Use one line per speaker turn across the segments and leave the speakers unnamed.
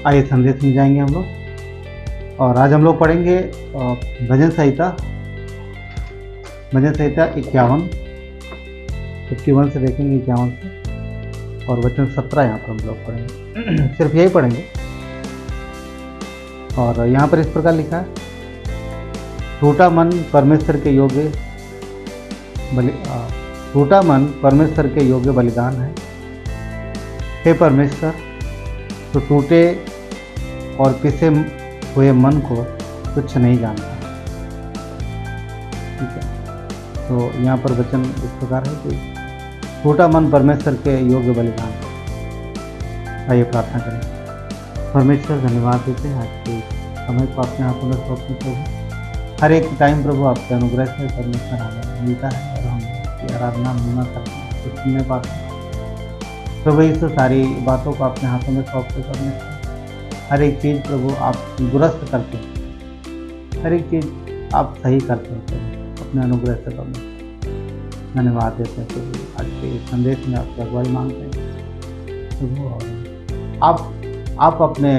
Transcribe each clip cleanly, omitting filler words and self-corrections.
आइए संदेश में जाएंगे हम लोग। और आज हम लोग पढ़ेंगे भजन संहिता 51 से देखेंगे 51 से, और वचन 17 यहाँ पर हम लोग पढ़ेंगे। सिर्फ यही पढ़ेंगे। और यहाँ पर इस प्रकार लिखा है, टूटा मन परमेश्वर के योग्य बलिदान है। हे परमेश्वर, तो टूटे और पिसे हुए मन को कुछ नहीं जानता। ठीक है, तो यहाँ पर वचन इस प्रकार है कि टूटा मन परमेश्वर के योग्य बलिदान है। आइए प्रार्थना करें। परमेश्वर, धन्यवाद देते हैं आज के समय को अपने हाथों में सौंपने प्रभु। हर एक टाइम प्रभु आपके अनुग्रह से परमेश्वर हमें मिलता है और हम की आराधना महिमा करते हैं, कुछ सुनने पाते हैं। प्रभु इस सारी बातों को अपने हाथों में सौंपते परमेश्वर। हर एक चीज़ प्रभु आप दुरुस्त करते हैं, हर एक चीज़ आप सही करते हैं प्रभु, अपने अनुग्रह से परमेश्वर धन्यवाद देते हैं प्रभु। आज के इस संदेश में आपकी अगुवाई मांगते हैं प्रभु, और आप अपने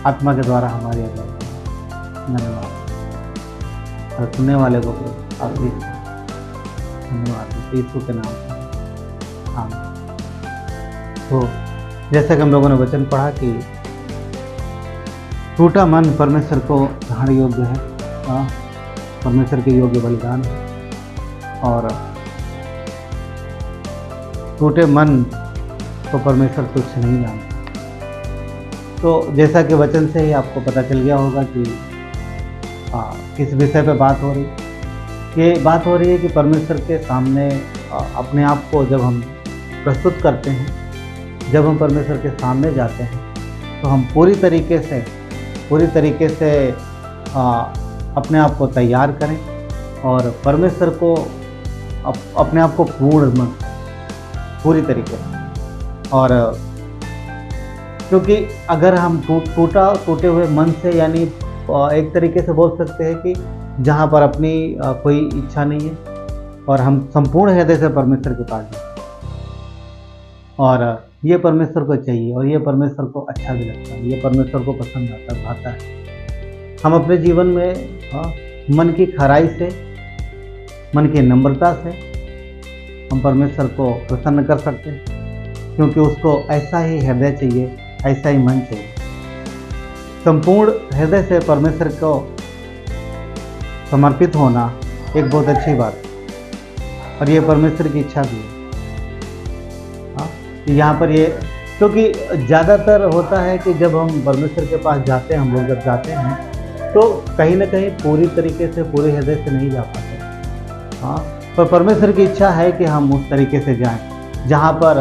आत्मा के द्वारा हमारी अगुवाई करें। धन्यवाद। और सुनने वाले को आप भी धन्यवाद देते यीशु के नाम से, आमीन। तो जैसा कि हम लोगों ने वचन पढ़ा कि टूटा मन परमेश्वर को ग्रहण योग्य है, परमेश्वर के योग्य बलिदान है। और टूटे मन को परमेश्वर कुछ नहीं जानता। तो जैसा कि वचन से ही आपको पता चल गया होगा कि किस विषय पे बात हो रही है। ये बात हो रही है कि परमेश्वर के सामने अपने आप को जब हम प्रस्तुत करते हैं, जब हम परमेश्वर के सामने जाते हैं, तो हम पूरी तरीके से अपने आप को तैयार करें और परमेश्वर को अपने आप को पूरी तरीके से। और क्योंकि अगर हम टूटे हुए मन से, यानी एक तरीके से बोल सकते हैं कि जहाँ पर अपनी कोई इच्छा नहीं है और हम संपूर्ण हृदय से परमेश्वर के पास जाते हैं, और ये परमेश्वर को चाहिए और ये परमेश्वर को अच्छा भी लगता है, ये परमेश्वर को पसंद आता है। हम अपने जीवन में मन की खराई से, मन की नम्रता से हम परमेश्वर को प्रसन्न कर सकते हैं, क्योंकि उसको ऐसा ही हृदय चाहिए, ऐसा ही मन चाहिए। संपूर्ण हृदय से परमेश्वर को समर्पित होना एक बहुत अच्छी बात है, और ये परमेश्वर की इच्छा भी है। यहाँ पर ये, क्योंकि ज़्यादातर होता है कि जब हम परमेश्वर के पास जाते हैं, हम लोग जब जाते हैं तो कहीं ना कहीं पूरी तरीके से, पूरे हृदय से नहीं जा पाते। पर परमेश्वर की इच्छा है कि हम उस तरीके से जाएं जहाँ पर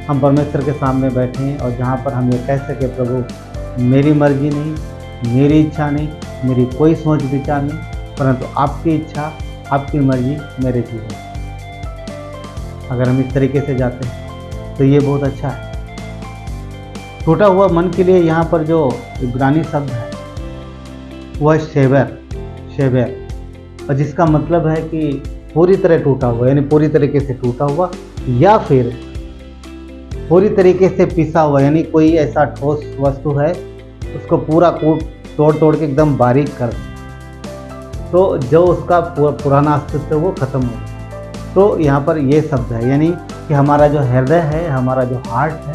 हम परमेश्वर के सामने बैठें और जहाँ पर हम ये कह सके, प्रभु मेरी मर्जी नहीं, मेरी इच्छा नहीं, मेरी कोई सोच विचार नहीं, परंतु आपकी इच्छा, आपकी मर्जी मेरे जीवन। अगर हम इस तरीके से जाते हैं तो ये बहुत अच्छा है। टूटा हुआ मन के लिए यहाँ पर जो इब्रानी शब्द है वह शेबर, और जिसका मतलब है कि पूरी तरह टूटा हुआ, यानी पूरी तरीके से टूटा हुआ, या फिर पूरी तरीके से पिसा हुआ, यानी कोई ऐसा ठोस वस्तु है उसको पूरा तोड़ के एकदम बारीक कर, तो जो उसका पुराना अस्तित्व वो खत्म हो गया। तो यहाँ पर ये शब्द है, यानी कि हमारा जो हृदय है, हमारा जो हार्ट है,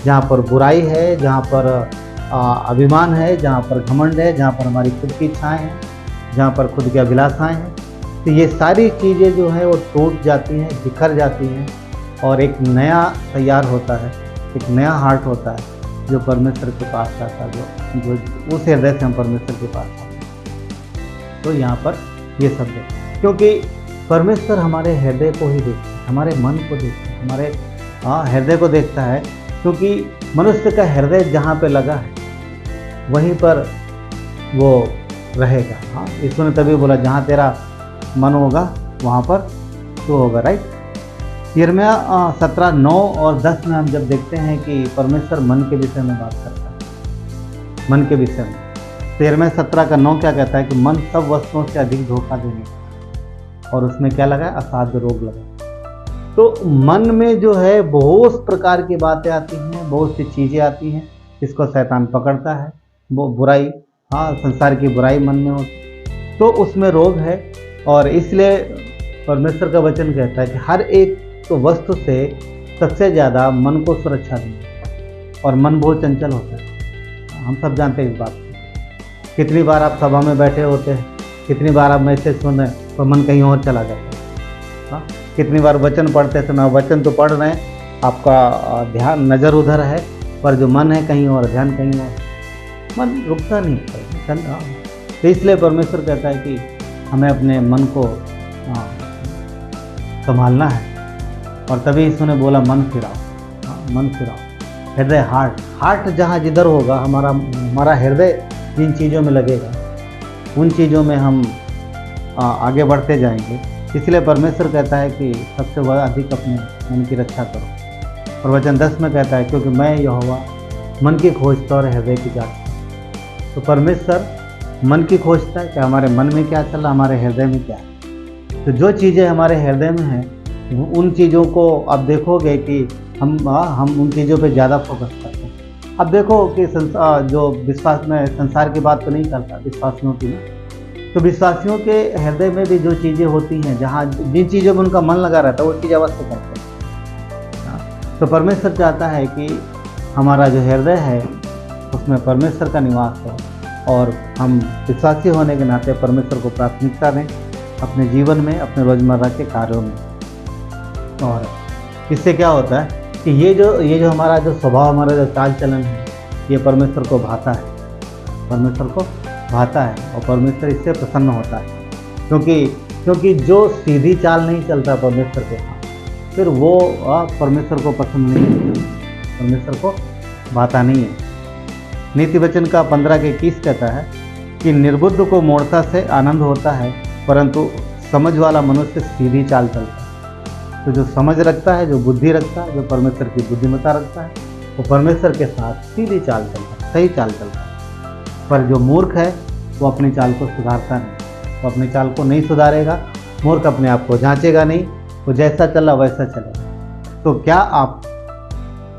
जहाँ पर बुराई है, जहाँ पर अभिमान है, जहाँ पर घमंड है, जहाँ पर हमारी खुद की इच्छाएं हैं, जहाँ पर खुद की अभिलाषाएं हैं, तो ये सारी चीज़ें जो है वो टूट जाती हैं, बिखर जाती हैं, और एक नया तैयार होता है, एक नया हार्ट होता है जो परमेश्वर के पास जाता है, जो उस हृदय से हम परमेश्वर के पास आते हैं। तो यहाँ पर ये शब्द है, क्योंकि परमेश्वर हमारे हृदय को ही देखता है, हमारे मन को देखता है, हमारे हृदय को देखता है, क्योंकि मनुष्य का हृदय जहाँ पे लगा है वहीं पर वो रहेगा। हाँ, ईश्वर ने तभी बोला, जहाँ तेरा मन होगा वहाँ पर तो होगा, राइट। यिर्मयाह 17:9 और 10 में हम जब देखते हैं कि परमेश्वर मन के विषय में बात करता है, मन के विषय में, तो यिर्मयाह 17:9 क्या कहता है कि मन सब वस्तुओं से अधिक धोखा देने, और उसमें क्या लगा, असाध्य रोग लगा। तो मन में जो है बहुत प्रकार की बातें आती हैं, बहुत सी चीज़ें आती हैं जिसको शैतान पकड़ता है, वो बुराई, हाँ, संसार की बुराई मन में होती, तो उसमें रोग है। और इसलिए परमेश्वर का वचन कहता है कि हर एक वस्तु से सबसे ज़्यादा मन को सुरक्षा दें, और मन बहुत चंचल होता है, हम सब जानते हैं इस बात को। कितनी बार आप सभा में बैठे होते हैं, कितनी बार आप मैसेज सुन रहे हैं तो मन कहीं और चला जाता है। हाँ, कितनी बार वचन पढ़ते समय वचन तो पढ़ रहे हैं, आपका ध्यान नज़र उधर है, पर जो मन है कहीं और, ध्यान कहीं और, मन रुकता नहीं है। तो इसलिए परमेश्वर कहता है कि हमें अपने मन को संभालना है। और तभी यीशु ने बोला मन फिराओ, मन फिराओ, हृदय, हार्ट जहाँ जिधर होगा हमारा हृदय जिन चीज़ों में लगेगा, उन चीज़ों में हम आगे बढ़ते जाएंगे। इसलिए परमेश्वर कहता है कि सबसे बड़ा अधिक अपने मन की रक्षा करो। और वचन 10 में कहता है क्योंकि मैं यहोवा मन की खोजता और हृदय की जांचता। तो परमेश्वर मन की खोजता है कि हमारे मन में क्या चल रहा, हमारे हृदय में क्या है। तो जो चीज़ें हमारे हृदय में हैं उन चीज़ों को आप देखोगे कि हम उन चीज़ों पे ज़्यादा फोकस करते हैं। अब देखो कि जो विश्वास में संसार की बात तो नहीं करता, विश्वासियों की ना, तो विश्वासियों के हृदय में भी जो चीज़ें होती हैं, जहाँ जिन चीज़ों में उनका मन लगा रहता है वो चीज़ अवश्य करते हैं। तो परमेश्वर चाहता है कि हमारा जो हृदय है उसमें परमेश्वर का निवास हो, और हम विश्वासी होने के नाते परमेश्वर को प्राथमिकता दें अपने जीवन में, अपने रोज़मर्रा के कार्यों में। और इससे क्या होता है कि ये जो हमारा जो स्वभाव, हमारा जो चाल चलन है, ये परमेश्वर को भाता है, परमेश्वर को भाता है, और परमेश्वर इससे प्रसन्न होता है। क्योंकि जो सीधी चाल नहीं चलता परमेश्वर के साथ, फिर वो परमेश्वर को पसंद नहीं है, परमेश्वर को भाता नहीं है। नीति वचन का 15:21 कहता है कि निर्बुद्ध को मूर्खता से आनंद होता है, परंतु समझ वाला मनुष्य सीधी चाल चलता है। तो जो समझ रखता है, जो बुद्धि रखता है, जो परमेश्वर की बुद्धिमत्ता रखता है, वो परमेश्वर के साथ सीधी चाल चलता है, सही चाल चलता है। पर जो मूर्ख है वो अपनी चाल को सुधारता नहीं, वो अपनी चाल को नहीं सुधारेगा। मूर्ख अपने आप को जांचेगा नहीं, वो जैसा चला वैसा चलेगा। तो क्या आप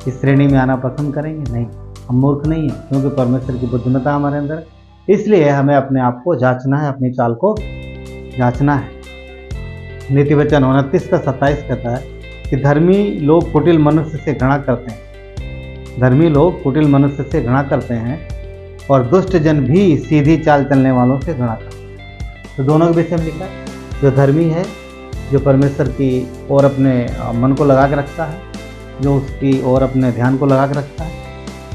इस श्रेणी में आना पसंद करेंगे? नहीं, हम मूर्ख नहीं हैं, क्योंकि परमेश्वर की बुद्धिमत्ता हमारे अंदर है। इसलिए हमें अपने आप को जांचना है, अपनी चाल को जांचना है। नीति वचन 29:27 कहता है कि धर्मी लोग कुटिल मनुष्य से घृणा करते हैं, धर्मी लोग कुटिल मनुष्य से घृणा करते हैं, और दुष्ट जन भी सीधी चाल चलने वालों से घृणा करते हैं। तो दोनों के विषय में लिखा है, जो धर्मी है, जो परमेश्वर की ओर अपने मन को लगा के रखता है, जो उसकी ओर अपने ध्यान को लगा के रखता है,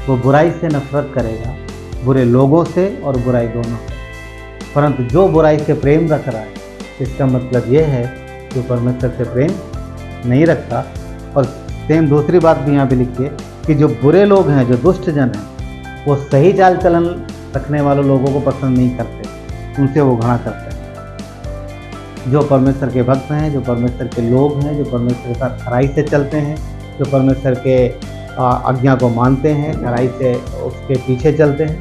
वो बुराई से नफरत करेगा, बुरे लोगों से और बुराई दोनों से। परंतु जो बुराई से प्रेम रख रहा है, इसका मतलब ये है जो परमेश्वर से प्रेम नहीं रखता। और सेम दूसरी बात भी यहाँ पे लिखी है कि जो बुरे लोग हैं, जो दुष्ट जन हैं, वो सही चाल चलन रखने वाले लोगों को पसंद नहीं करते, उनसे वो घृणा करते हैं। जो परमेश्वर के भक्त हैं, जो परमेश्वर के लोग हैं, जो परमेश्वर के साथ खराई से चलते हैं, जो परमेश्वर के आज्ञा को मानते हैं, खराई से उसके पीछे चलते हैं,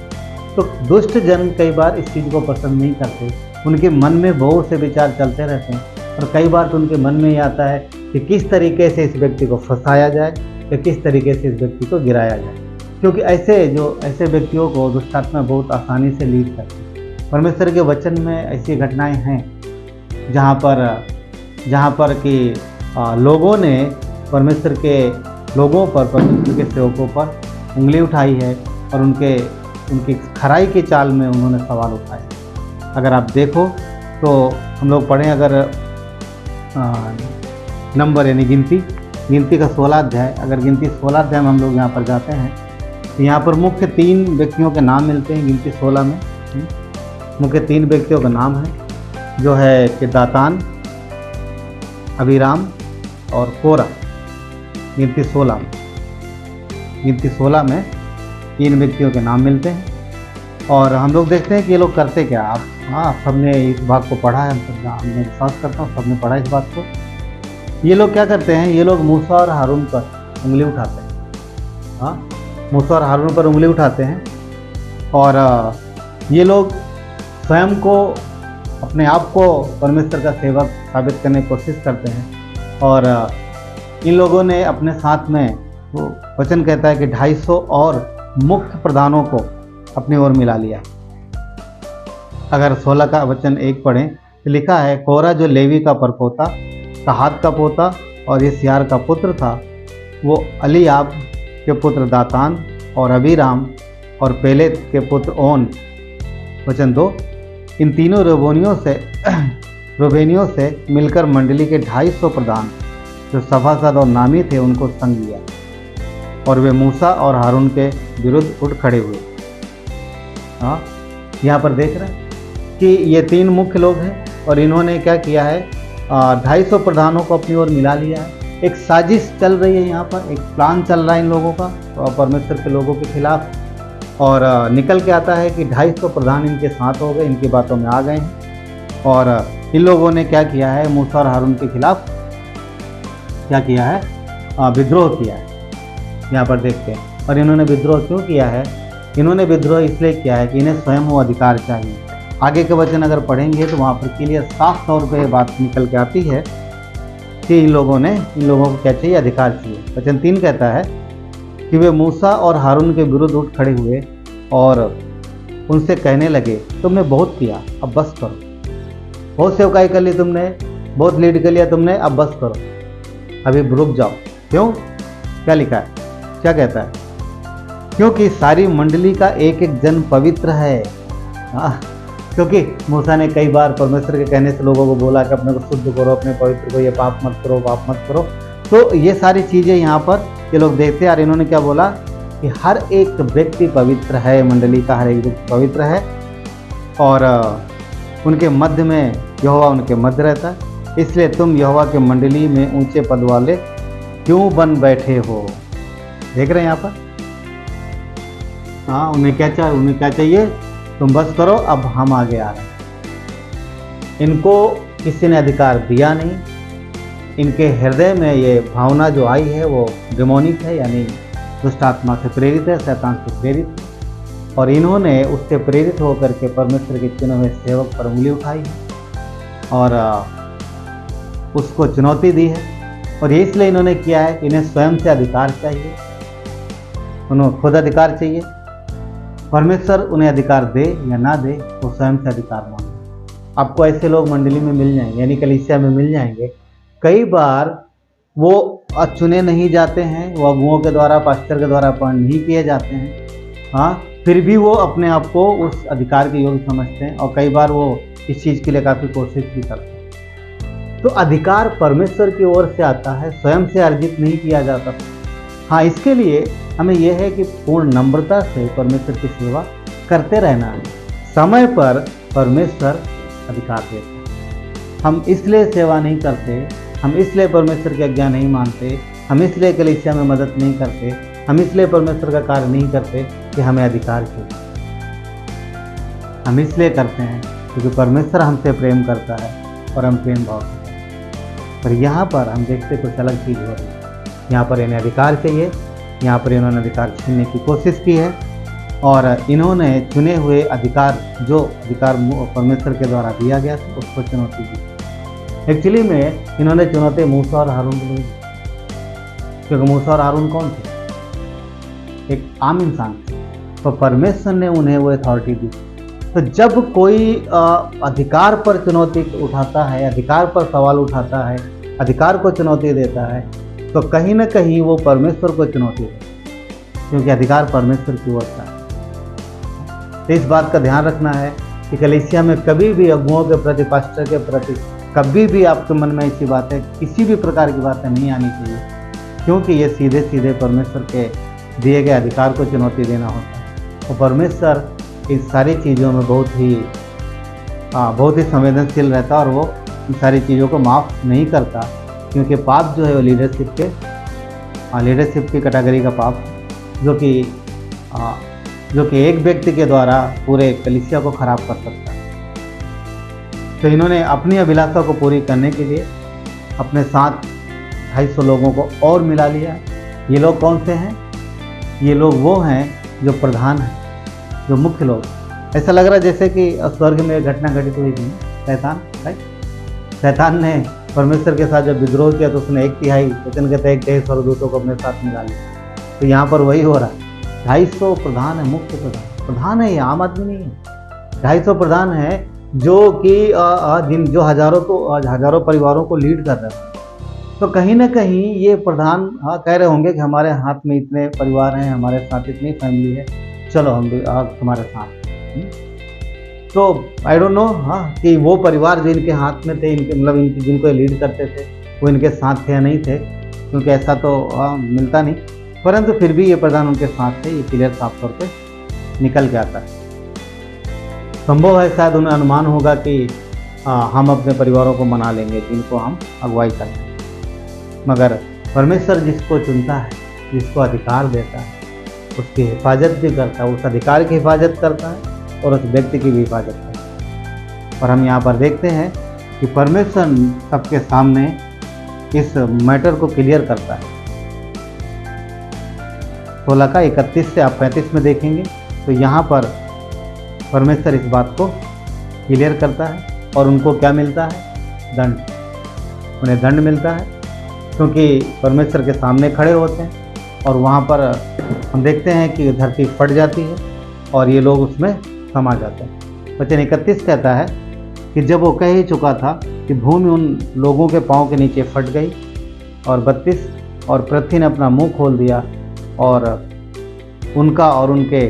तो दुष्ट जन कई बार इस चीज़ को पसंद नहीं करते। उनके मन में बहुत से विचार चलते रहते हैं, और कई बार तो उनके मन में ये आता है कि किस तरीके से इस व्यक्ति को फंसाया जाए, या किस तरीके से इस व्यक्ति को गिराया जाए। क्योंकि ऐसे व्यक्तियों को दुष्टात्मा बहुत आसानी से लीड करती है। परमेश्वर के वचन में ऐसी घटनाएं हैं जहाँ पर कि लोगों ने परमेश्वर के लोगों पर, परमेश्वर के सेवकों पर उंगली उठाई है, और उनकी खराई की चाल में उन्होंने सवाल उठाए। अगर आप देखो तो हम लोग पढ़ें, अगर नंबर यानी गिनती का 16 अध्याय, अगर गिनती 16 अध्याय में हम लोग यहाँ पर जाते हैं तो यहाँ पर मुख्य 3 व्यक्तियों के नाम मिलते हैं। गिनती 16 में मुख्य 3 व्यक्तियों का नाम है, जो है कि दातान, अबीराम और कोरा। गिनती 16 में 3 व्यक्तियों के नाम मिलते हैं। और हम लोग देखते हैं कि ये लोग करते क्या। आप सबने इस बात को पढ़ा है, मैं विश्वास करता हूँ सबने पढ़ा इस बात को। ये लोग क्या करते हैं, ये लोग मूसा और हारून पर उंगली उठाते हैं। मूसा और हारून पर उंगली उठाते हैं, और ये लोग स्वयं को, अपने आप को परमेश्वर का सेवक साबित करने की कोशिश करते हैं। और इन लोगों ने अपने साथ में वो वचन कहता है कि 250 और मुख्य प्रधानों को अपनी ओर मिला लिया। अगर 16 का वचन 1 पढ़ें तो लिखा है, कोरा जो लेवी का परपोता, कहात का पोता और यिसयार का पुत्र था, वो अलीआब के पुत्र दातान और अबीराम और पेलेत के पुत्र ओन। वचन 2, इन तीनों रूबेनियों से मिलकर मंडली के 250 प्रधान जो सभासद और नामी थे उनको संग लिया, और वे मूसा और हारून के विरुद्ध उठ खड़े हुए। हाँ, यहाँ पर देख रहे हैं कि ये 3 मुख्य लोग हैं और इन्होंने क्या किया है, 250 प्रधानों को अपनी ओर मिला लिया है। एक साजिश चल रही है यहाँ पर, एक प्लान चल रहा है इन लोगों का परमेश्वर के लोगों के खिलाफ, और निकल के आता है कि 250 प्रधान इनके साथ हो गए, इनकी बातों में आ गए हैं। और इन लोगों ने क्या किया है, मूसा और हारून के खिलाफ क्या किया है, विद्रोह किया है। यहाँ पर देखते हैं। और इन्होंने विद्रोह क्यों किया है? इन्होंने विद्रोह इसलिए किया है कि इन्हें स्वयं वो अधिकार चाहिए। आगे के वचन अगर पढ़ेंगे तो वहाँ पर क्लियर साफ तौर पे ये बात निकल के आती है कि इन लोगों को क्या चाहिए, अधिकार चाहिए। वचन 3 कहता है कि वे मूसा और हारून के विरुद्ध उठ खड़े हुए और उनसे कहने लगे, तुमने बहुत किया, अब बस करो। बहुत सेवकाई कर ली तुमने, बहुत लीड कर लिया तुमने, अब बस करो, अभी रुक जाओ। क्यों? क्या लिखा है, क्या कहता है? क्योंकि सारी मंडली का एक एक जन पवित्र है। क्योंकि मूसा ने कई बार परमेश्वर के कहने से लोगों को बोला कि अपने को शुद्ध करो, अपने पवित्र को, ये पाप मत करो, पाप मत करो। तो ये सारी चीज़ें यहाँ पर ये लोग देखते हैं। और इन्होंने क्या बोला कि हर एक व्यक्ति पवित्र है, मंडली का हर एक व्यक्ति पवित्र है, और उनके मध्य में यहोवा उनके मध्य रहता है। इसलिए तुम यहोवा के मंडली में ऊंचे पद वाले क्यों बन बैठे हो? देख रहे हैं यहाँ पर। हाँ, उन्हें क्या चाहिए, तुम बस करो, अब हम आगे आ रहे हैं। इनको किसी ने अधिकार दिया नहीं। इनके हृदय में ये भावना जो आई है वो डेमोनिक है, यानी दुष्ट आत्मा से प्रेरित है, शैतान से प्रेरित है। और इन्होंने उससे प्रेरित होकर के परमेश्वर के चुने हुए सेवक पर उंगली उठाई है और उसको चुनौती दी है। और ये इसलिए इन्होंने किया है कि इन्हें स्वयं से अधिकार चाहिए, उन्हें खुद अधिकार चाहिए। परमेश्वर उन्हें अधिकार दे या ना दे, वो स्वयं से अधिकार मांगे। आपको ऐसे लोग मंडली में मिल जाएंगे, यानी कलीसिया में मिल जाएंगे। कई बार वो चुने नहीं जाते हैं, वो अगुओं के द्वारा, पास्टर के द्वारा अपॉइंट नहीं किए जाते हैं। हाँ, फिर भी वो अपने आप को उस अधिकार के योग्य समझते हैं और कई बार वो इस चीज़ के लिए काफ़ी कोशिश भी करते हैं। तो अधिकार परमेश्वर की ओर से आता है, स्वयं से अर्जित नहीं किया जाता। हाँ, इसके लिए हमें यह है कि पूर्ण नम्रता से परमेश्वर की सेवा करते रहना है। समय पर परमेश्वर अधिकार देता है। हम इसलिए सेवा नहीं करते, हम इसलिए परमेश्वर की आज्ञा नहीं मानते, हम इसलिए कलीसिया में मदद नहीं करते, हम इसलिए परमेश्वर का कार्य नहीं करते कि हमें अधिकार चाहिए। हम इसलिए करते हैं क्योंकि परमेश्वर हमसे प्रेम करता है और हम प्रेम भाव से करते हैं। पर यहाँ पर हम देखते कुछ अलग चीज़ हो रही है। यहाँ पर इन्हें अधिकार चाहिए, यहाँ पर इन्होंने अधिकार छीनने की कोशिश की है और इन्होंने चुने हुए अधिकार, जो अधिकार परमेश्वर के द्वारा दिया गया था, उसको चुनौती दी। एक्चुअली में इन्होंने चुनौती मूसा और हारून को दी, क्योंकि मूसा और हारून कौन थे? एक आम इंसान थे, तो परमेश्वर ने उन्हें वो अथॉरिटी दी। तो जब कोई अधिकार पर चुनौती उठाता है, अधिकार पर सवाल उठाता है, अधिकार को चुनौती देता है, तो कहीं ना कहीं वो परमेश्वर को चुनौती देता है, क्योंकि अधिकार परमेश्वर की ओर से है। तो इस बात का ध्यान रखना है कि कलीसिया में कभी भी अगुओं के प्रति, पास्टर के प्रति, कभी भी आपके मन में ऐसी बातें, किसी भी प्रकार की बातें नहीं आनी चाहिए, क्योंकि ये सीधे सीधे परमेश्वर के दिए गए अधिकार को चुनौती देना होता है। और परमेश्वर इस सारी चीज़ों में बहुत ही संवेदनशील रहता है और वो इन सारी चीज़ों को माफ़ नहीं करता, क्योंकि पाप जो है वो लीडरशिप की कैटेगरी का पाप, जो कि एक व्यक्ति के द्वारा पूरे कलीसिया को खराब कर सकता है। तो इन्होंने अपनी अभिलाषा को पूरी करने के लिए अपने साथ 250 लोगों को और मिला लिया। ये लोग कौन से हैं? ये लोग वो हैं जो प्रधान हैं, जो मुख्य लोग। ऐसा लग रहा है जैसे कि स्वर्ग में एक घटना घटित हुई थी, शैतान, राइट? शैतान ने परमेश्वर के साथ जब विद्रोह किया तो उसने 1/3, वचन कहते हैं 1/3 स्वर्गदूतों को अपने साथ मिला लिया। तो यहाँ पर वही हो रहा है। 250 प्रधान है, मुख्य प्रधान है, ये आम आदमी नहीं है। 250 प्रधान है जो कि जो हजारों परिवारों को लीड कर रहे हैं। तो कहीं ना कहीं ये प्रधान कह रहे होंगे कि हमारे हाथ में इतने परिवार हैं, हमारे साथ इतनी फैमिली है, चलो हम भी तुम्हारे साथ। तो आई डोंट नो कि वो परिवार जो इनके हाथ में थे, इनके मतलब इनके जिनको लीड करते थे, वो इनके साथ थे या नहीं थे, क्योंकि ऐसा तो मिलता नहीं। परंतु फिर भी ये प्रधान उनके साथ थे, ये क्लियर साफ तौर पे निकल के आता है। संभव है शायद उन्हें अनुमान होगा कि हम अपने परिवारों को मना लेंगे जिनको हम अगुवाई करते हैं, मगर परमेश्वर जिसको चुनता है, जिसको अधिकार देता है, उसकी हिफाजत भी करता है, उस अधिकार की हिफाजत करता है और उस व्यक्ति की भी हिफाजत करता है। और हम यहाँ पर देखते हैं कि परमेश्वर सबके सामने इस मैटर को क्लियर करता है। 16 का 31 से आप 35 में देखेंगे तो यहाँ पर परमेश्वर इस बात को क्लियर करता है और उनको क्या मिलता है? दंड। उन्हें दंड मिलता है क्योंकि परमेश्वर के सामने खड़े होते हैं और वहाँ पर हम देखते हैं कि धरती फट जाती है और ये लोग उसमें समा जाते हैं। वचन 31 कहता है कि जब वो कह ही चुका था कि भूमि उन लोगों के पाँव के नीचे फट गई। और 32 और पृथ्वी ने अपना मुंह खोल दिया और उनका और उनके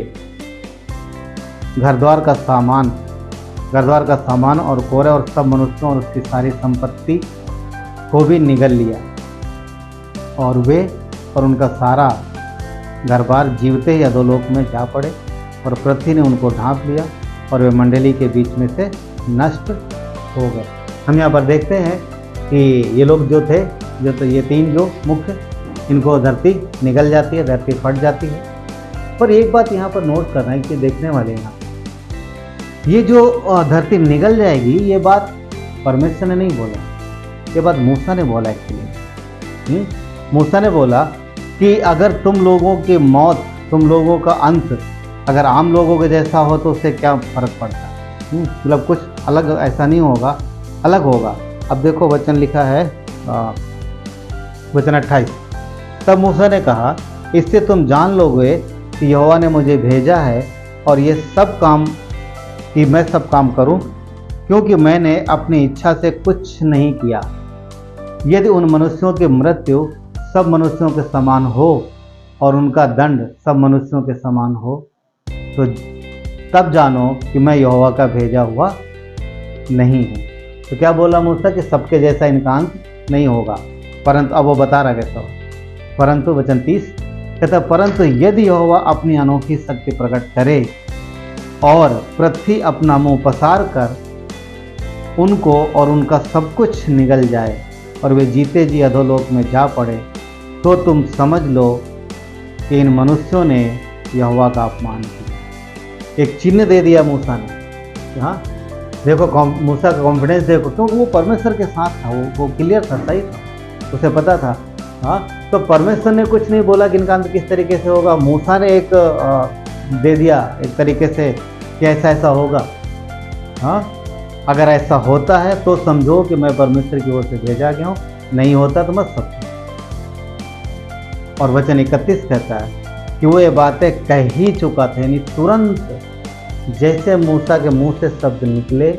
घर द्वार का सामान और कोरे और सब मनुष्यों और उसकी सारी संपत्ति को भी निगल लिया। और वे और उनका सारा घर बार जीवते ही अधोलोक में जा पड़े और पृथ्वी ने उनको ढांप लिया और वे मंडली के बीच में से नष्ट हो गए। हम यहाँ पर देखते हैं कि ये लोग जो थे, तो ये 3 जो मुख्य, इनको धरती निगल जाती है, धरती फट जाती है। पर एक बात यहाँ पर नोट करना है कि देखने वाले यहाँ, ये जो धरती निगल जाएगी, ये बात परमेश्वर ने नहीं बोला, ये बात मूसा ने बोला एक्चुअली। मूसा ने बोला कि अगर तुम लोगों की मौत, तुम लोगों का अंत अगर आम लोगों के जैसा हो तो उससे क्या फ़र्क पड़ता है? मतलब कुछ अलग ऐसा नहीं होगा, अलग होगा। अब देखो वचन लिखा है वचन 28, तब मूसा ने कहा इससे तुम जान लोगे कि यहोवा ने मुझे भेजा है और ये सब काम कि मैं सब काम करूं, क्योंकि मैंने अपनी इच्छा से कुछ नहीं किया। यदि उन मनुष्यों की मृत्यु सब मनुष्यों के समान हो और उनका दंड सब मनुष्यों के समान हो, तो तब जानो कि मैं यहोवा का भेजा हुआ नहीं हूँ। तो क्या बोला मूसा कि सबके जैसा इनका अंत नहीं होगा, परंतु अब वो बता रहा कैसा हो। परंतु वचन 30 कहता, परंतु यदि यहोवा अपनी अनोखी शक्ति प्रकट करे और पृथ्वी अपना मुंह पसार कर उनको और उनका सब कुछ निगल जाए और वे जीते जी अधोलोक में जा पड़े, तो तुम समझ लो कि इन मनुष्यों ने यहोवा का अपमान किया। एक चिन्ह दे दिया मूसा ने। हाँ देखो मूसा का कॉन्फिडेंस देखो, क्योंकि वो परमेश्वर के साथ था, वो क्लियर था, सही था, उसे पता था। हाँ तो परमेश्वर ने कुछ नहीं बोला कि इनका अंत किस तरीके से होगा, मूसा ने एक दे दिया एक तरीके से कि ऐसा ऐसा होगा। हाँ अगर ऐसा होता है तो समझो कि मैं परमेश्वर की ओर से भेजा गया हूँ, नहीं होता तो मत समझो। और वचन 31 कहता है कि वो ये बातें कह ही चुका था, यानी तुरंत जैसे मूसा के मुंह से शब्द निकले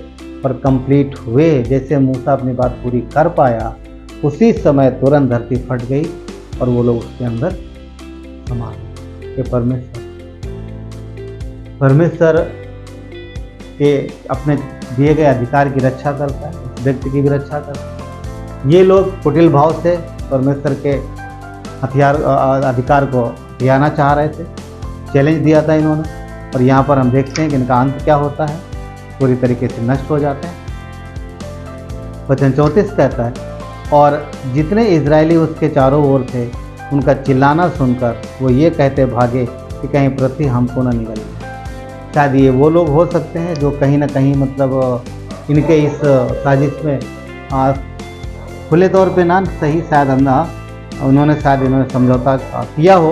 और कंप्लीट हुए, जैसे मूसा अपनी बात पूरी कर पाया, उसी समय तुरंत धरती फट गई और वो लोग उसके अंदर समा गए। ये परमेश्वर के अपने दिए गए अधिकार की रक्षा करता है, उस व्यक्ति की भी रक्षा करता है। ये लोग कुटिल भाव से परमेश्वर के अधिकार को दियाना चाह रहे थे, चैलेंज दिया था इन्होंने, और यहाँ पर हम देखते हैं कि इनका अंत क्या होता है, पूरी तरीके से नष्ट हो जाते हैं। वचन 34 कहता है, और जितने इजरायली उसके चारों ओर थे उनका चिल्लाना सुनकर वो ये कहते भागे कि कहीं पृथ्वी हमको न निगल जाए। शायद ये वो लोग हो सकते हैं जो कहीं ना कहीं मतलब इनके इस साजिश में खुले तौर पे ना सही शायद उन्होंने समझौता किया हो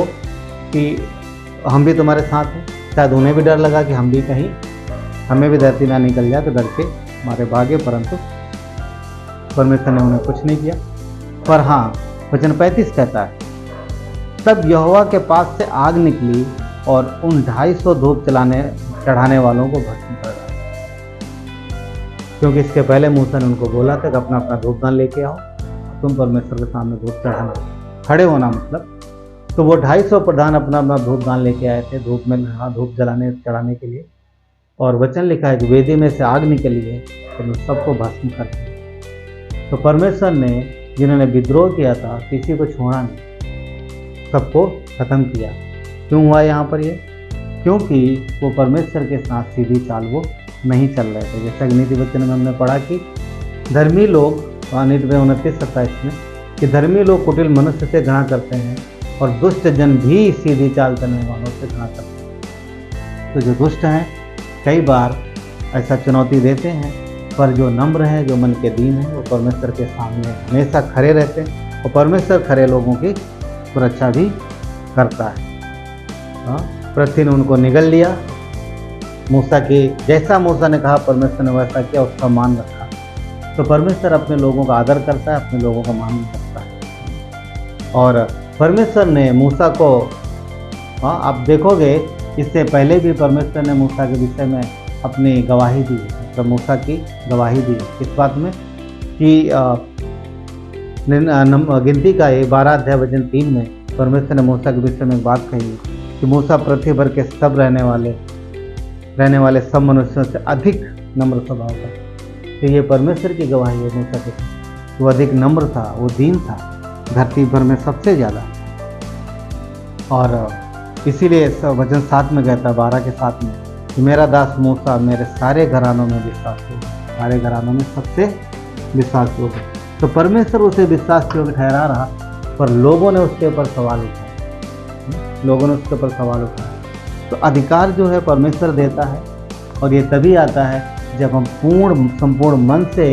कि हम भी तुम्हारे साथ हैं। शायद उन्हें भी डर लगा कि हम भी कहीं हमें भी धरती ना निकल जाए, तो डर के हमारे भागे, परंतु परमेश्वर ने उन्हें कुछ नहीं किया। पर हाँ वचन 35 कहता है तब यहोवा के पास से आग निकली और उन 250 धूप चढ़ाने वालों को भस्म कर डाला। क्योंकि इसके पहले मूसा ने उनको बोला था कि अपना अपना धूपदान लेके आओ, तुम परमेश्वर के सामने धूप चढ़ाना, खड़े होना मतलब। तो वो 250 प्रधान अपना अपना धूपदान लेके आए थे धूप में धूप चढ़ाने के लिए। और वचन लिखा है कि वेदी में से आग निकली है तो सबको भस्म कर दिया। तो परमेश्वर ने जिन्होंने विद्रोह किया था किसी को छोड़ा नहीं, सबको खत्म किया। क्यों हुआ यहाँ पर ये? क्योंकि वो परमेश्वर के साथ सीधी चाल वो नहीं चल रहे थे। जैसा कि नीति वचन में हमने पढ़ा कि धर्मी लोग, नीति 29-27 में, कि धर्मी लोग कुटिल मनुष्य से घृणा करते हैं और दुष्ट जन भी सीधी चाल चलने वालों से घृणा करते हैं। तो जो दुष्ट हैं कई बार ऐसा चुनौती देते हैं, पर जो नम्र हैं, जो मन के दीन हैं, वो परमेश्वर के सामने हमेशा खड़े रहते हैं और परमेश्वर खड़े लोगों की सुरक्षा भी करता है। पृथ्वी ने उनको निगल लिया। मूसा की जैसा मूसा ने कहा परमेश्वर ने वैसा किया, उसका मान रखा। तो परमेश्वर अपने लोगों का आदर करता है, अपने लोगों का मान रखता है। और परमेश्वर ने मूसा को, आप देखोगे इससे पहले भी परमेश्वर ने मूसा के विषय में अपनी गवाही दी, तो मूसा की गवाही दी इस बात में कि गिनती का 12 अध्याय वचन 3 में परमेश्वर ने मूसा के विषय में एक बात कही कि मूसा पृथ्वी भर के सब रहने वाले सब मनुष्यों से अधिक नम्र स्वभाव का। तो ये परमेश्वर की गवाही है मूसा के, वो अधिक नम्र था, वो दीन था, धरती भर में सबसे ज़्यादा। और इसीलिए वचन 7 में कहता है, 12 के 7 में, कि मेरा दास मूसा मेरे सारे घरानों में विश्वास योग्य, सारे घरानों में सबसे विश्वास योग्य। तो परमेश्वर उसे विश्वास योग्य ठहरा रहा, पर लोगों ने उसके ऊपर सवाल उठाया, लोगों ने उसके ऊपर सवाल उठाया। तो अधिकार जो है परमेश्वर देता है, और ये तभी आता है जब हम संपूर्ण मन से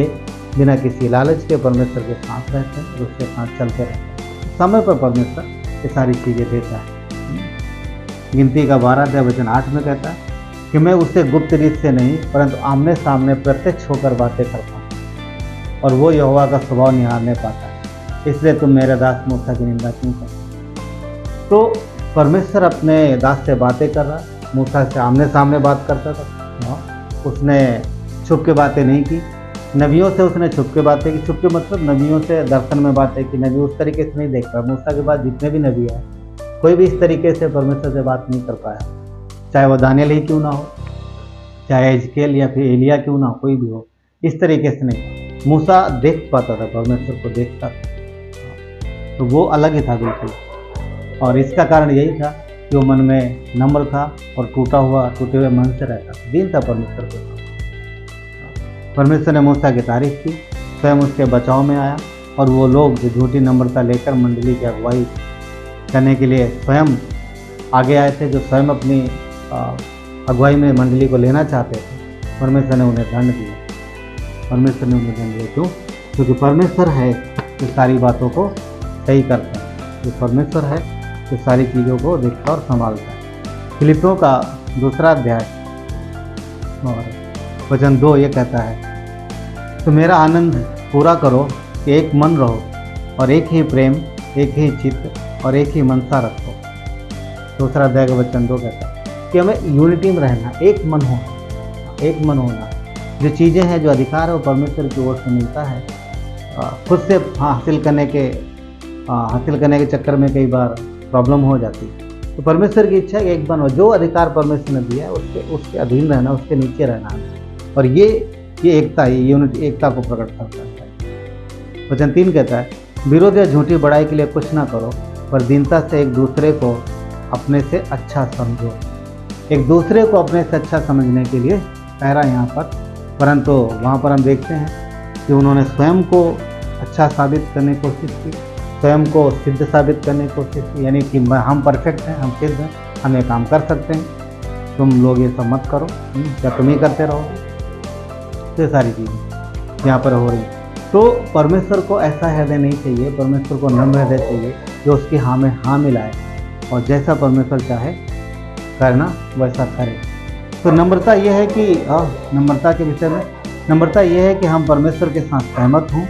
बिना किसी लालच के परमेश्वर के साथ रहते हैं और उसके साथ चलते रहते हैं। समय पर परमेश्वर ये सारी चीज़ें देता है। गिनती का 12 अध्याय वचन 8 में कहता है कि मैं उससे गुप्त रीत से नहीं परंतु आमने सामने प्रत्यक्ष होकर बातें करता हूँ, और वो यहोवा का स्वभाव निहारने पाता है। इसलिए तुम मेरे दास मूसा की निंदा क्यों करते? तो परमेश्वर अपने दास से बातें कर रहा, मूसा से आमने सामने बात करता था। उसने छुप के बातें नहीं की, नबियों से उसने छुप के बातें की। छुप के मतलब नबियों से दर्शन में बातें की। नबी उस तरीके से नहीं देख पाया। मूसा के बाद जितने भी नबी आए, कोई भी इस तरीके से परमेश्वर से बात नहीं कर पाया, चाहे वो दानियल ही क्यों ना हो, चाहे एजकेल या फिर एलिया क्यों ना हो, कोई भी हो, इस तरीके से नहीं। मूसा देख पाता था, परमेश्वर को देखता था, तो वो अलग ही था बिल्कुल। और इसका कारण यही था कि वो मन में नम्र था और टूटे हुए मन से रहता था, दीन था परमेश्वर के साथ। परमेश्वर ने मूसा की तारीफ की, स्वयं उसके बचाव में आया, और वो लोग जो झूठी नम्रता लेकर मंडली की अगुवाई करने के लिए स्वयं आगे आए थे, जो स्वयं अपनी अगुवाई में मंडली को लेना चाहते थे, परमेश्वर ने उन्हें दंड दिया। परमेश्वर ने उन्हें दंड दिया क्यों? क्योंकि परमेश्वर है जो सारी बातों को सही करता है, जो परमेश्वर है जो सारी चीज़ों को देखता और संभालता है। फिलिपियों का 2 अध्याय और वचन 2 ये कहता है, तो मेरा आनंद पूरा करो कि एक मन रहो और एक ही प्रेम, एक ही चित्त और एक ही मनसा रखो। 2 अध्याय का वचन 2 कहता है कि हमें यूनिटी में रहना, एक मन होना, एक मन होना। जो चीज़ें हैं, जो अधिकार है, वो परमेश्वर की ओर से मिलता है। खुद से हासिल करने के चक्कर में कई बार प्रॉब्लम हो जाती है। तो परमेश्वर की इच्छा है कि एक बनो, जो अधिकार परमेश्वर ने दिया है उसके अधीन रहना, उसके नीचे रहना है। और ये एकता, ये यूनिटी, एकता को प्रकट करता है। वचन 3 कहता है, विरोध या झूठी बड़ाई के लिए कुछ ना करो, पर दीनता से एक दूसरे को अपने से अच्छा समझो। एक दूसरे को अपने से अच्छा समझने के लिए ठहरा यहाँ पर, परंतु वहाँ पर हम देखते हैं कि उन्होंने स्वयं को अच्छा साबित करने की कोशिश की, स्वयं को सिद्ध साबित करने की कोशिश की, यानी कि हम परफेक्ट हैं, हम सिद्ध हैं, हम ये काम कर सकते हैं, तुम लोग ये सब मत करो, या तुम ही करते रहो। तो ये सारी चीज़ें यहाँ पर हो रही। तो परमेश्वर को ऐसा हृदय नहीं चाहिए, परमेश्वर को नम्र हृदय चाहिए जो उसकी हाँ में हाँ मिलाए, और जैसा परमेश्वर चाहे करना वैसा करे। तो नम्रता यह है कि नम्रता के विषय में, नम्रता यह है कि हम परमेश्वर के साथ सहमत हों,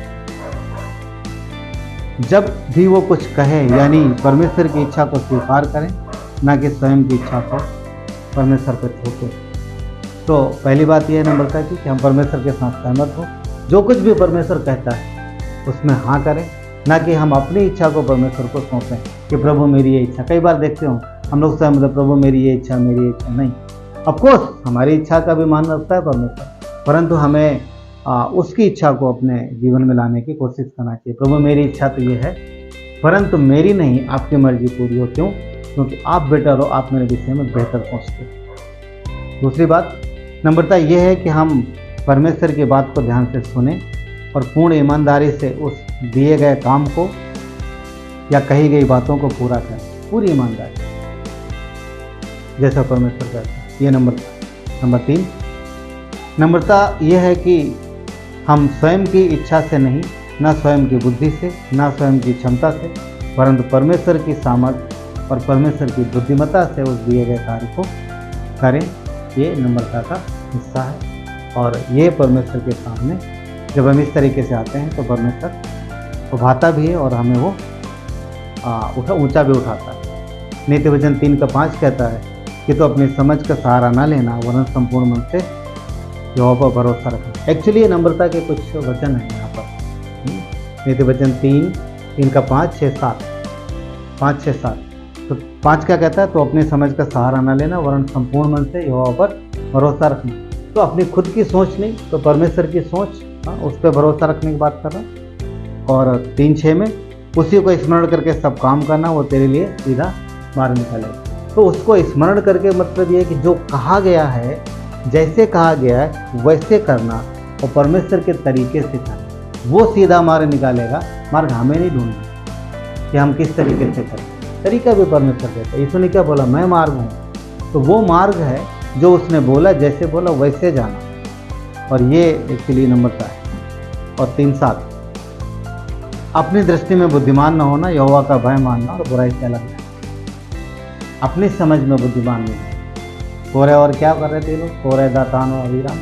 जब भी वो कुछ कहे, यानी परमेश्वर की इच्छा को स्वीकार करें, ना कि स्वयं की इच्छा को परमेश्वर पर थोपें। तो पहली बात यह है नम्रता की कि हम परमेश्वर के साथ सहमत हो, जो कुछ भी परमेश्वर कहता है उसमें हाँ करें, ना कि हम अपनी इच्छा को परमेश्वर को सौंपें कि प्रभु मेरी ये इच्छा। कई बार देखते हो हम लोग सहमत है, प्रभु मेरी ये इच्छा, मेरी ये इच्छा नहीं। ऑफकोर्स हमारी इच्छा का भी मान रखता है परमेश्वर, परंतु हमें उसकी इच्छा को अपने जीवन में लाने की कोशिश करना चाहिए। प्रभु मेरी इच्छा तो ये है, परंतु मेरी नहीं, आपकी मर्जी पूरी हो। क्यों? क्योंकि आप बेटर हो, आप मेरे विषय में बेहतर सोचते हो। दूसरी बात नम्रता यह है कि हम परमेश्वर की बात को ध्यान से सुने और पूर्ण ईमानदारी से उस दिए गए काम को या कही गई बातों को पूरा करें, पूरी ईमानदारी जैसा परमेश्वर कहता है। ये नंबर 3 नम्रता यह है कि हम स्वयं की इच्छा से नहीं, ना स्वयं की बुद्धि से, ना स्वयं की क्षमता से, परंतु परमेश्वर की सामर्थ्य और परमेश्वर की बुद्धिमत्ता से उस दिए गए कार्य को करें। ये नम्रता का हिस्सा है। और ये परमेश्वर के सामने जब हम इस तरीके से आते हैं तो परमेश्वर उभाता भी है और हमें वो ऊंचा भी उठाता है। नीति वचन 3:5 कहता है कि तो अपनी समझ का सहारा ना लेना, वरन संपूर्ण मन से यहोवा पर भरोसा रखना। एक्चुअली ये नम्रता के कुछ वचन हैं यहाँ पर। नीति वचन 3:5, 6, 7, 5, 6, 7। तो 5 क्या कहता है? तो अपनी समझ का सहारा ना लेना, वरन संपूर्ण मन से यहोवा पर भरोसा रखना। तो अपनी खुद की सोच नहीं, तो परमेश्वर की सोच, उस पर भरोसा रखने की बात कर रहा हूँ। और 3:6 में उसी को स्मरण करके सब काम करना, वो तेरे लिए सीधा मार्ग निकालेगा। तो उसको स्मरण करके मतलब ये कि जो कहा गया है, जैसे कहा गया है वैसे करना और परमेश्वर के तरीके से करना, वो सीधा मार्ग निकालेगा। मार्ग हमें नहीं ढूंढना कि हम किस तरीके से करें, तरीका भी परमेश्वर देता है। यीशु ने क्या बोला? मैं मार्ग हूँ। तो वो मार्ग है जो उसने बोला, जैसे बोला वैसे जाना। और ये एक्चुअली नम्रता है। और 3:7 अपनी दृष्टि में बुद्धिमान न होना, यहोवा का भय मानना और बुराई से अलग रहना। अपनी समझ में बुद्धिमान नहीं है। कोरे और क्या कर रहे थे लोग? कोरे, दातान और अबीराम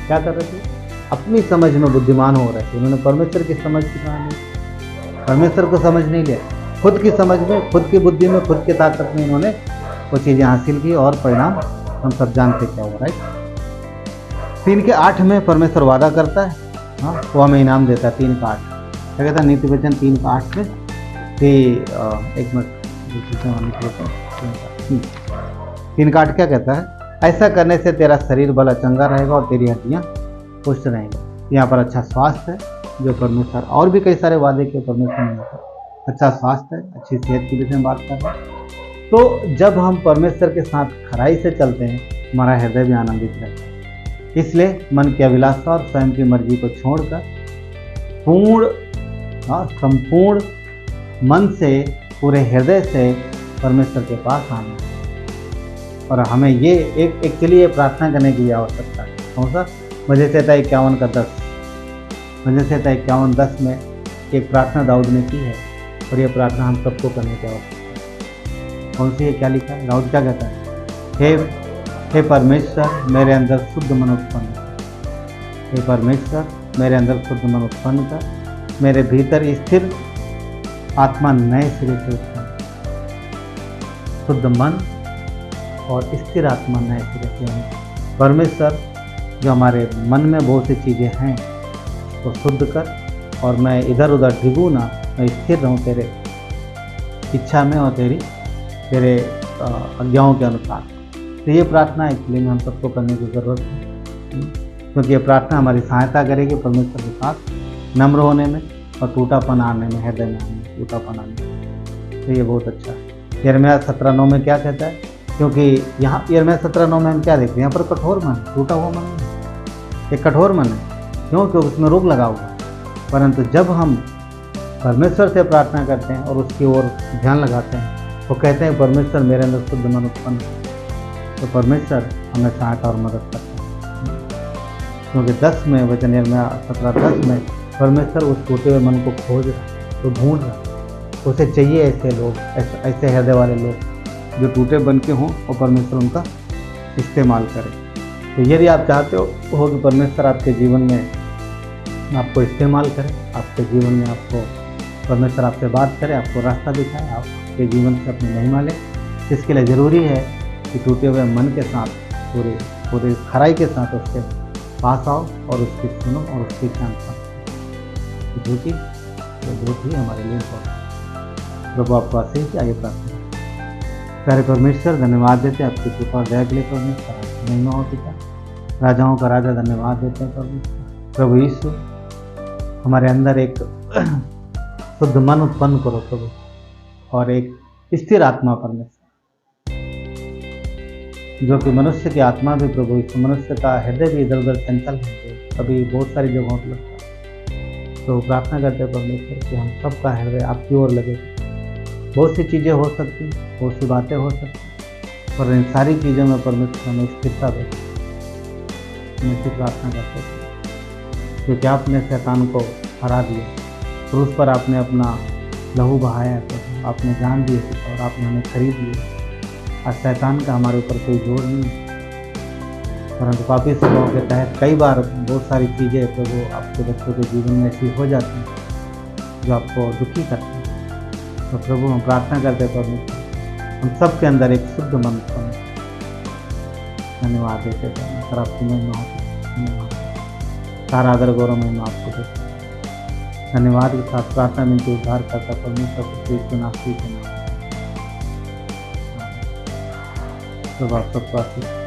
क्या कर रहे थे? अपनी समझ में बुद्धिमान हो रहे थे। उन्होंने परमेश्वर की समझ की नहीं, परमेश्वर को समझ नहीं लिया। खुद की समझ में, खुद की बुद्धि में, खुद की ताकत में इन्होंने वो चीज़ें हासिल की और परिणाम हम सब जानते क्या हुआ। राइट। 3:8 में परमेश्वर वादा करता है, हाँ, वो हमें इनाम देता है। 3:8 क्या कहता है? नीति वचन 3:8 में कि एक मिनट 3:8 क्या कहता है? ऐसा करने से तेरा शरीर भला चंगा रहेगा और तेरी हड्डियाँ पुष्ट रहेंगी। यहाँ पर अच्छा स्वास्थ्य है, जो परमेश्वर, और भी कई सारे वादे के परमेश्वर ने अच्छा स्वास्थ्य है, अच्छी सेहत के विषय में बात कर रहे हैं। तो जब हम परमेश्वर के साथ खराई से चलते हैं, हमारा हृदय भी आनंदित रहता है। इसलिए मन की अभिलाषा और स्वयं की मर्जी को छोड़कर संपूर्ण मन से, पूरे हृदय से परमेश्वर के पास आना है। और हमें ये एक्चुअली ये प्रार्थना करने की आवश्यकता है। कौन सा? भजन संहिता 51:10। भजन संहिता 51:10 में एक प्रार्थना दाऊद ने की है और ये प्रार्थना हम सबको करने की आवश्यकता है। कौन सी है? क्या लिखा है? दाऊद क्या कहता है? हे परमेश्वर, मेरे अंदर शुद्ध मन उत्पन्न कर। हे परमेश्वर, मेरे अंदर शुद्ध मन उत्पन्न कर, मेरे भीतर स्थिर आत्मा नए सिरे से उत्पन्न। शुद्ध मन और स्थिर आत्मा नए सिरे से। परमेश्वर, जो हमारे मन में बहुत सी चीज़ें हैं तो शुद्ध कर, और मैं इधर उधर डिगूँ ना, मैं स्थिर रहूँ तेरे इच्छा में और तेरे आज्ञाओं के अनुसार। तो ये प्रार्थना एक्चुअली में हम सबको करने की ज़रूरत है, क्योंकि ये प्रार्थना हमारी सहायता करेगी परमेश्वर के साथ नम्र होने में और टूटापन आने में, हृदय में आने में, टूटापन आने में। तो ये बहुत अच्छा है। यिर्मयाह 17:9 में क्या कहता है? क्योंकि यहाँ यिर्मयाह 17:9 में हम क्या देखते हैं? यहाँ पर कठोर मन, टूटा हुआ मन नहीं, एक कठोर मन है। क्यों? क्योंकि उसमें रोग लगा हुआ। परंतु जब हम परमेश्वर से प्रार्थना करते हैं और उसकी ओर ध्यान लगाते हैं, वो कहते हैं परमेश्वर मेरे अंदर शुद्ध मन उत्पन्न, तो परमेश्वर हमें सहायता और मदद करता है। क्योंकि 10 में वचन यिर्मयाह 17:10 में परमेश्वर उस टूटे हुए मन को खोज रहा, तो ढूंढ रहा। उसे चाहिए ऐसे लोग, ऐसे हृदय वाले लोग जो टूटे बन के हों और परमेश्वर उनका इस्तेमाल करे। तो यदि आप चाहते हो कि परमेश्वर आपके जीवन में आपको इस्तेमाल करे, आपके जीवन में आपको परमेश्वर आपसे बात करे, आपको रास्ता दिखाए, आपके जीवन से अपनी महिमा ले। इसके लिए ज़रूरी है कि टूटे हुए मन के साथ पूरे पूरे खराई के साथ उसके पास आओ और उसकी सुनो और उसकी ध्यान करो। झूठी हमारे लिए बहुत। प्रभु आपको आशीष दे। आइए प्रार्थना। प्यारे परमेश्वर, धन्यवाद देते हैं आपकी कृपा और दया के लिए परमेश्वर, आपकी महिमा हो पिता। राजाओं का राजा धन्यवाद देते हैं परमेश्वर। प्रभु यीशु, हमारे अंदर एक शुद्ध मन उत्पन्न करो प्रभु, और एक स्थिर आत्मा परमेश्वर, जो कि मनुष्य की आत्मा भी प्रभु यीशु, मनुष्य का हृदय भी इधर उधर चंचल है, कभी बहुत सारी जगहों पर लगता है। तो प्रार्थना करते हैं परमेश्वर कि हम सबका हृदय आपकी ओर लगे। बहुत सी चीज़ें हो सकती, बहुत सी बातें हो सकती, पर इन सारी चीज़ों में परमेश्वर हमें स्थिरता दे। मैं प्रार्थना करते हैं क्योंकि आपने शैतान को हरा दिया, क्रूस पर आपने अपना लहू बहाया, तो आपने जान दिए और आपने हमें खरीद लिया। आज शैतान का हमारे ऊपर कोई जोर नहीं है, परंतु पापी स्वभाव के तहत कई बार बहुत सारी चीज़ें प्रभु आपके बच्चों के जीवन में ऐसी हो जाती हैं जो आपको दुखी करती हैं। तो प्रभु हम प्रार्थना करते परमेश्वर, हम सब के अंदर एक शुद्ध मन उत्पन्न। धन्यवाद देते परमेश्वर, आपकी महिमा होती, सारा आदर गौरव महिमा आपको देते। धन्यवाद के साथ प्रार्थना में उद्धार करता परमेश्वर को नास्ती के नाम। प्रभु आप सबको आशीष।